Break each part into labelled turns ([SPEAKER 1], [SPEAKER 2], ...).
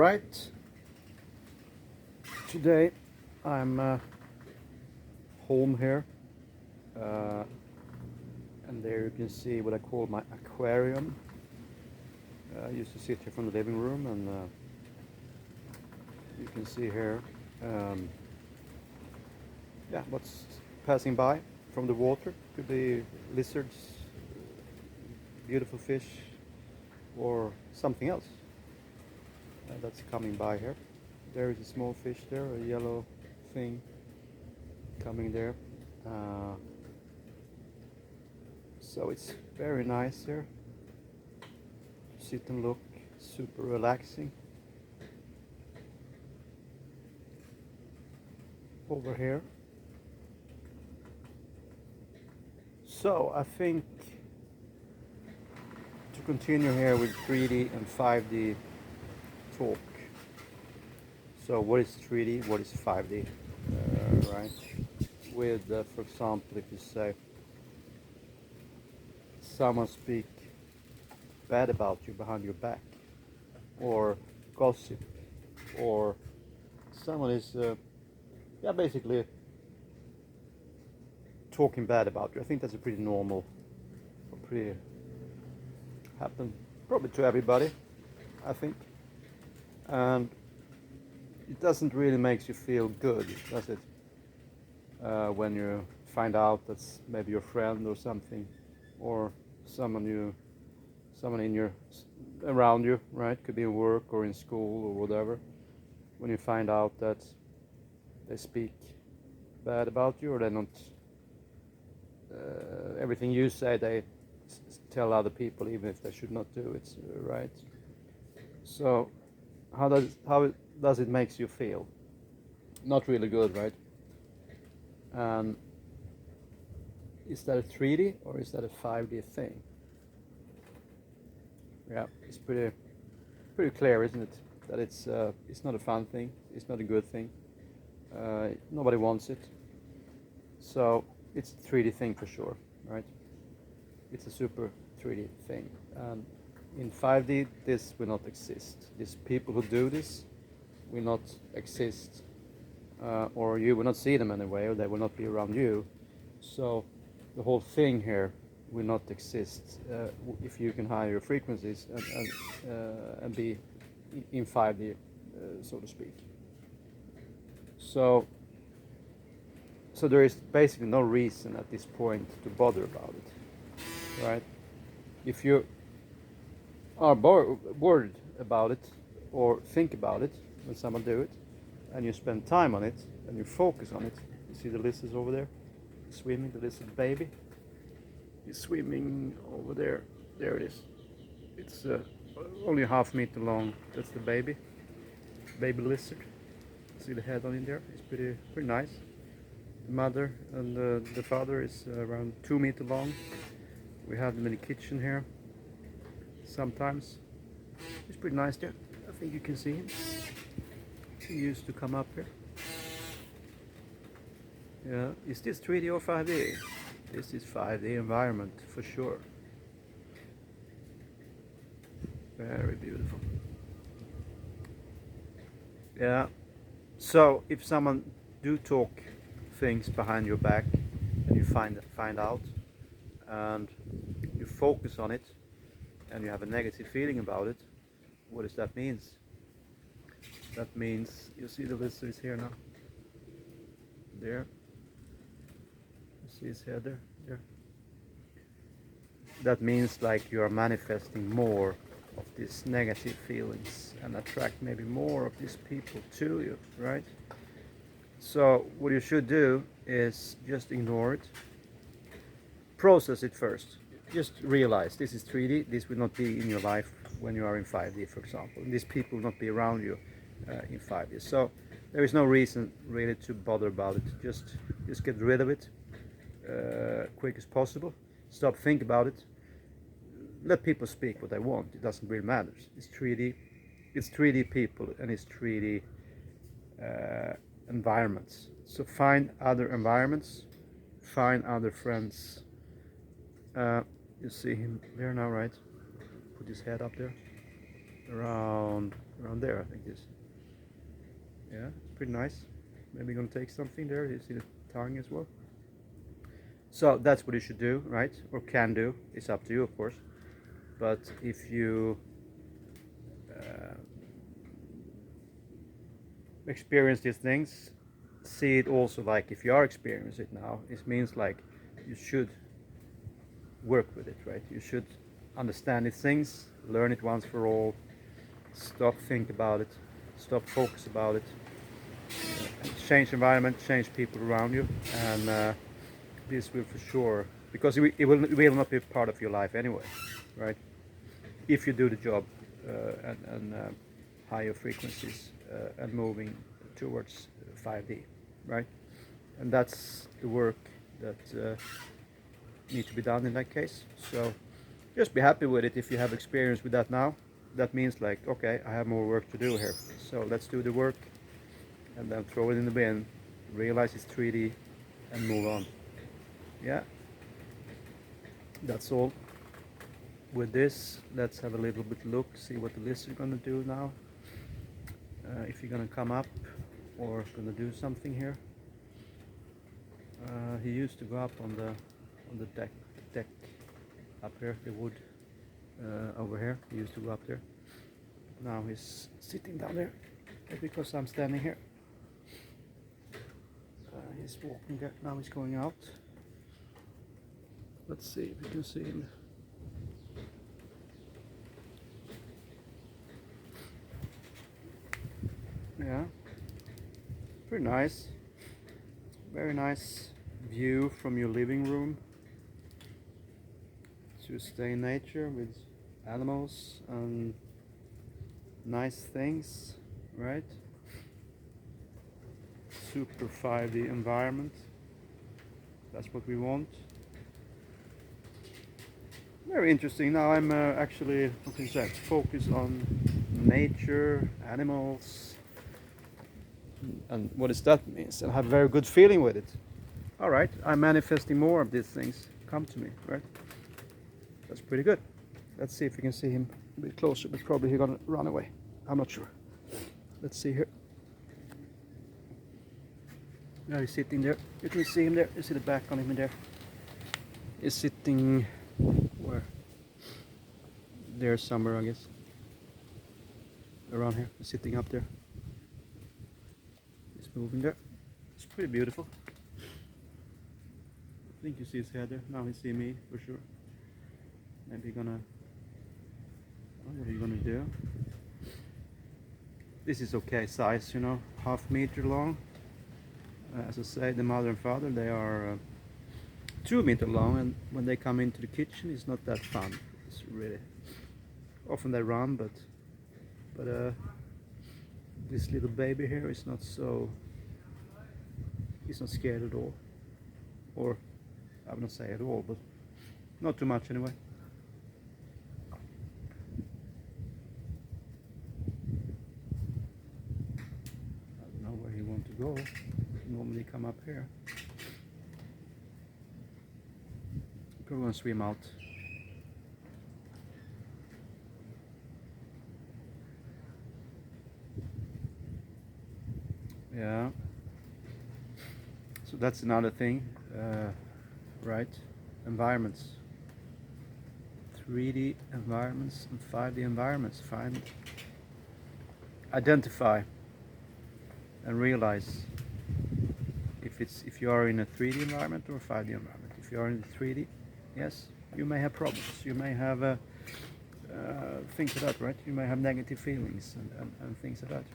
[SPEAKER 1] Alright, today I'm home here, and there you can see what I call my aquarium. I used to sit here from the living room, and you can see here what's passing by from the water. Could be lizards, beautiful fish, or something else that's coming by here. There is a small fish there, a yellow thing coming there. So it's very nice here to sit and look, super relaxing. Over here. So I think to continue here with 3D and 5D talk. So what is 3D, what is 5D, right? With, for example, if you say someone speak bad about you behind your back, or gossip, or someone is basically talking bad about you. I think that's a pretty normal, or pretty happen probably to everybody, I think. And it doesn't really make you feel good, does it? When you find out that's maybe your friend or something, or someone in your around you, right? Could be in work or in school or whatever. When you find out that they speak bad about you, or they don't everything you say they tell other people, even if they should not do it, right? So how does it makes you feel? Not really good, right? And is that a 3D or is that a 5D thing? Yeah, it's pretty clear, isn't it? That it's not a fun thing. It's not a good thing. Nobody wants it. So it's a 3D thing for sure, right? It's a super 3D thing. And in 5D, this will not exist. These people who do this will not exist, or you will not see them anyway, or they will not be around you. So the whole thing here will not exist if you can higher your frequencies and be in 5D, so to speak. So there is basically no reason at this point to bother about it, right? If you are bored about it or think about it when someone do it, and you spend time on it and you focus on it, you see the lizards over there swimming, the lizard baby is swimming over there. There it is. It's only a half-meter long. That's the baby lizard. See the head on in there? It's pretty nice. The mother and the father is around 2 meters long. We have them in the kitchen here sometimes. It's pretty nice there. I think you can see him. He used to come up here. Yeah, is this 3D or 5D? This is 5D environment for sure. Very beautiful. Yeah. So if someone do talk things behind your back, and you find out, and you focus on it, and you have a negative feeling about it, what does that mean? That means, you see the lizard is here now. There. You see his head there? There. That means like you are manifesting more of these negative feelings and attract maybe more of these people to you, right? So what you should do is just ignore it. Process it first. Just realize this is 3D. This will not be in your life when you are in 5D, for example. These people will not be around you in 5D. So there is no reason really to bother about it. Just get rid of it quick as possible. Stop thinking about it. Let people speak what they want. It doesn't really matter. It's 3D. It's 3D people, and it's 3D environments. So find other environments. Find other friends. You see him there now, right? Put his head up there. Around around there, I think this. Yeah, it's pretty nice. Maybe gonna take something there. You see the tongue as well. So that's what you should do, right? Or can do. It's up to you, of course. But if you experience these things, see it also like if you are experiencing it now, it means like you should work with it, right? You should understand these things, learn it once for all, stop think about it, stop focus about it, change environment, change people around you, and this will for sure, because it will not be part of your life anyway, right? If you do the job and higher frequencies and moving towards 5D, right? And that's the work that need to be done in that case. So just be happy with it if you have experience with that now. That means like, okay, I have more work to do here. So let's do the work and then throw it in the bin, realize it's 3D and move on. Yeah, that's all. With this, let's have a little bit look, see what the lizard is gonna do now. If you're gonna come up or gonna do something here. He used to go up on the deck up here, the wood over here. He used to go up there. Now he's sitting down there because I'm standing here. He's walking there. Now he's going out. Let's see if we can see him. Yeah, pretty nice. Very nice view from your living room to stay in nature with animals and nice things, right? Super 5D environment. That's what we want. Very interesting. Now I'm actually, what is that? Focus on nature, animals, and what does that mean? And I have a very good feeling with it. All right, I'm manifesting more of these things come to me, right? That's pretty good. Let's see if we can see him a bit closer, but probably he's gonna run away. I'm not sure. Let's see here. Now he's sitting there. You can see him there. You see the back on him in there. He's sitting where? There somewhere, I guess. Around here. He's sitting up there. He's moving there. It's pretty beautiful. I think you see his head there. Now he see me for sure. Maybe gonna. What are you gonna do? This is okay size, you know, 1/2 meter long. As I say, the mother and father, they are 2 meter long, and when they come into the kitchen, it's not that fun. It's really often they run, but this little baby here is not so. He's not scared at all, or I would not say at all, but not too much anyway. I don't know where he wants to go. Normally come up here. Probably gonna swim out. Yeah. So that's another thing, right? Environments. 3D environments and 5D environments. Identify and realize if you are in a 3D environment or a 5D environment. If you are in 3D, yes, you may have problems. You may have things like that, right? You may have negative feelings and things like that.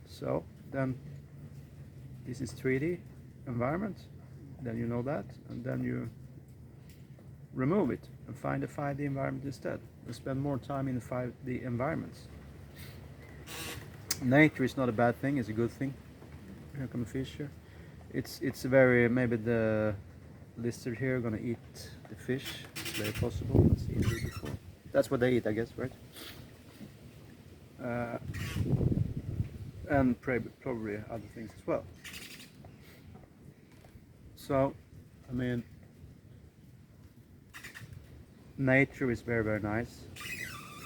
[SPEAKER 1] So then, this is 3D environment. Then you know that, and then you remove it and find a 5D environment instead, and spend more time in the 5D environments. Nature is not a bad thing; it's a good thing. Here come a fish here. It's a very, maybe the lizard here gonna eat the fish. It's very possible. Let's see it before. That's what they eat, I guess, right? And probably other things as well. So, I mean, nature is very, very nice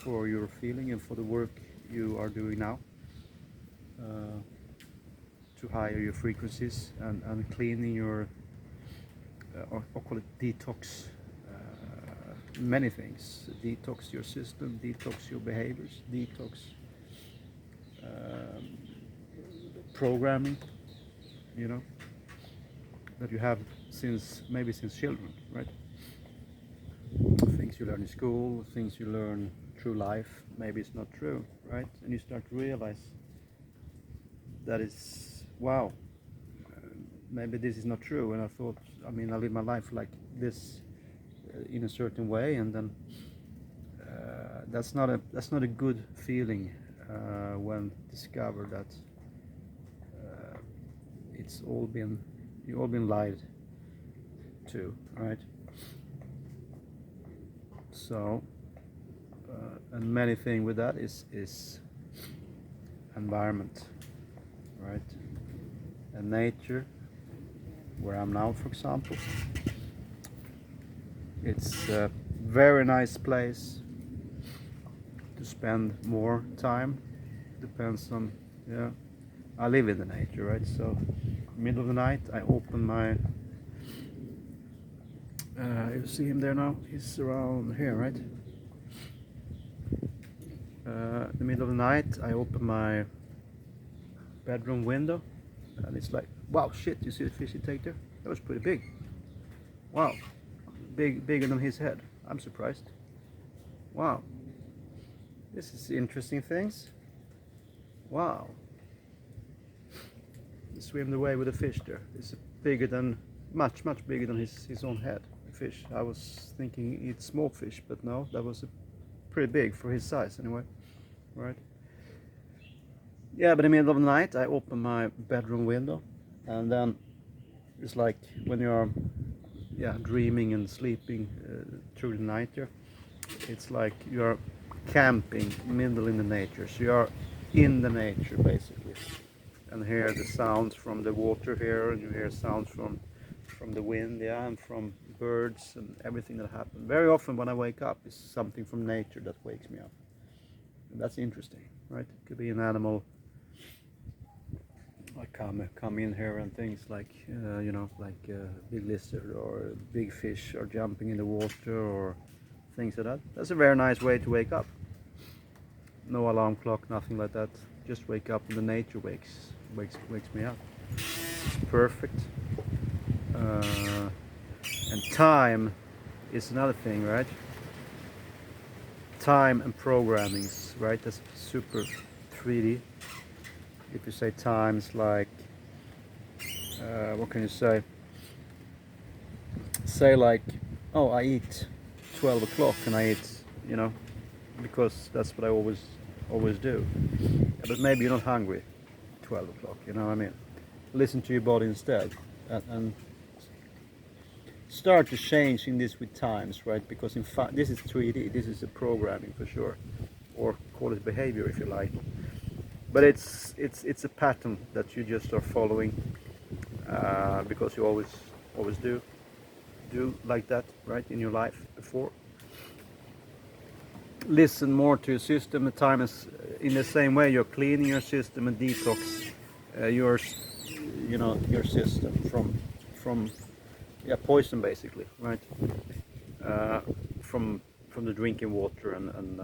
[SPEAKER 1] for your feeling and for the work you are doing now to higher your frequencies and cleaning your or call it detox, many things. Detox your system, detox your behaviors, detox um, programming, you know, that you have since maybe since children, right? Things you learn in school, things you learn through life, maybe it's not true, right? And you start to realize that it's wow, maybe this is not true. And I thought, I mean, I live my life like this in a certain way, and then that's not a good feeling when discover that it's all been you all been lied to, right? So and many thing with that is environment, right? And nature, where I'm now, for example, it's a very nice place to spend more time. Depends on, yeah, I live in the nature, right? So middle of the night I open my you see him there now, he's around here, right? In the middle of the night I open my bedroom window and it's like, wow, shit, you see the fish he take there? That was pretty big. Wow, bigger than his head. I'm surprised. Wow, this is interesting things. Wow, he swam away with a fish there. It's bigger than, much bigger than his own head. Fish. I was thinking he eats small fish, but no, that was pretty big for his size anyway, right? Yeah, but in the middle of the night I open my bedroom window, and then it's like when you're dreaming and sleeping through the night here, it's like you're camping middle in the nature, so you're in the nature basically, and hear the sounds from the water here, and you hear sounds from the wind, yeah, and from birds and everything that happens. Very often when I wake up, it's something from nature that wakes me up. And that's interesting, right? It could be an animal like come in here, and things like you know, like big lizard or big fish are jumping in the water or things like that. That's a very nice way to wake up. No alarm clock, nothing like that. Just wake up and the nature wakes me up. It's perfect. And time is another thing, right? Time and programmings, right? That's super 3D. If you say times like, what can you say? Say like, oh, I eat 12 o'clock and I eat, you know, because that's what I always do. But maybe you're not hungry 12 o'clock, you know what I mean? Listen to your body instead, and start to change in this with times, right? Because in fact this is 3D, this is a programming for sure, or call it behavior if you like, but it's a pattern that you just are following because you always do like that, right, in your life before. Listen more to your system. The time is in the same way you're cleaning your system and detox your system from poison basically, right? From the drinking water and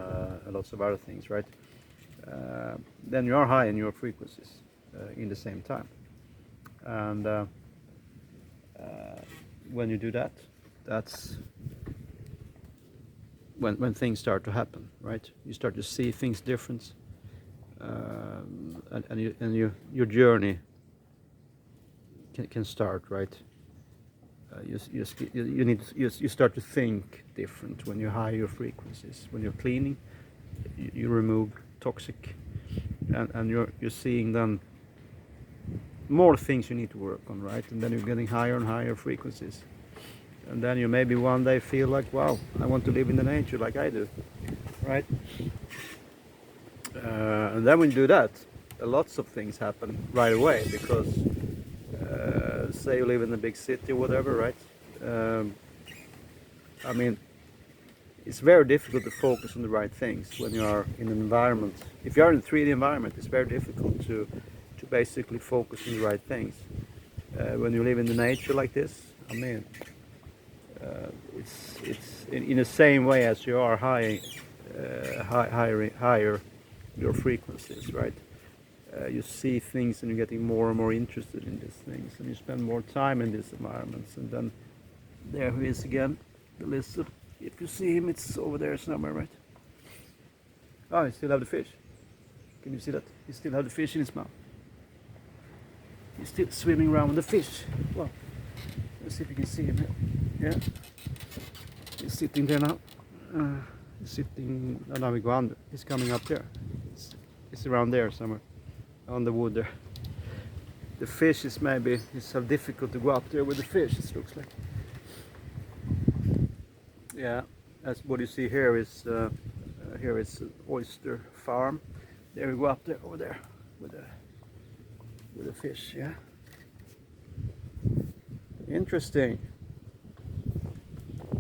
[SPEAKER 1] lots of other things, right? Then you are high in your frequencies in the same time, and when you do that, that's when things start to happen, right? You start to see things different, and your journey can start, right? You start to think different when you higher your frequencies. When you're cleaning, you remove toxic, and you're seeing then more things you need to work on, right? And then you're getting higher and higher frequencies, and then you maybe one day feel like, wow, I want to live in the nature like I do, right? And then when you do that, lots of things happen right away, because say you live in a big city or whatever, right? I mean, it's very difficult to focus on the right things when you are in an environment. If you are in a 3D environment, it's very difficult to basically focus on the right things. When you live in the nature like this, I mean, it's in the same way as you are higher your frequencies, right? You see things and you're getting more and more interested in these things, and you spend more time in these environments. And then there he is again, the lizard. If you see him, it's over there somewhere, right? Oh, he still have the fish. Can you see that? He still have the fish in his mouth. He's still swimming around with the fish. Well, let's see if you can see him here. Yeah. He's sitting there now. He's sitting. Oh, now we go under. He's coming up there. It's around there somewhere, on the wood there. The fish is maybe, it's so difficult to go up there with the fish, it looks like. Yeah, that's what you see here is here is an oyster farm. There we go up there, over there, with the fish. Yeah. Interesting.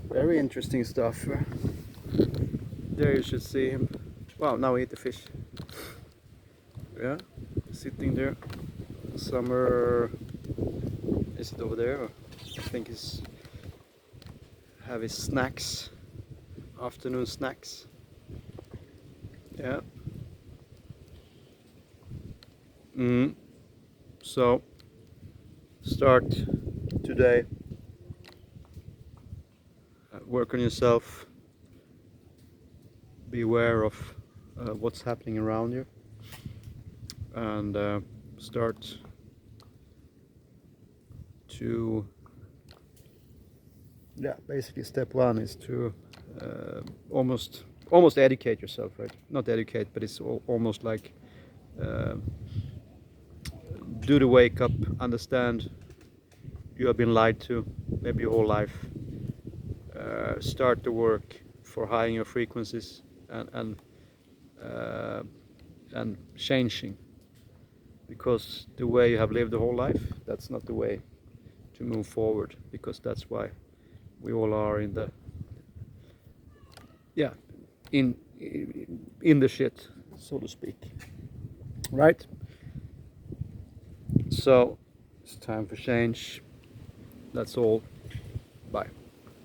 [SPEAKER 1] Very interesting stuff. There you should see him. Wow, now we eat the fish. Yeah, sitting there. Somewhere, is it over there? I think he's have his snacks, afternoon snacks. Yeah. So start today. Work on yourself. Be aware of what's happening around you, and start to, yeah, basically step one is to almost educate yourself, right? Not educate, but it's almost like do the wake up, understand you have been lied to maybe your whole life. Start the work for higher your frequencies and changing, because the way you have lived the whole life, that's not the way to move forward, because that's why we all are in the, yeah, in the shit, so to speak, right? So it's time for change. That's all.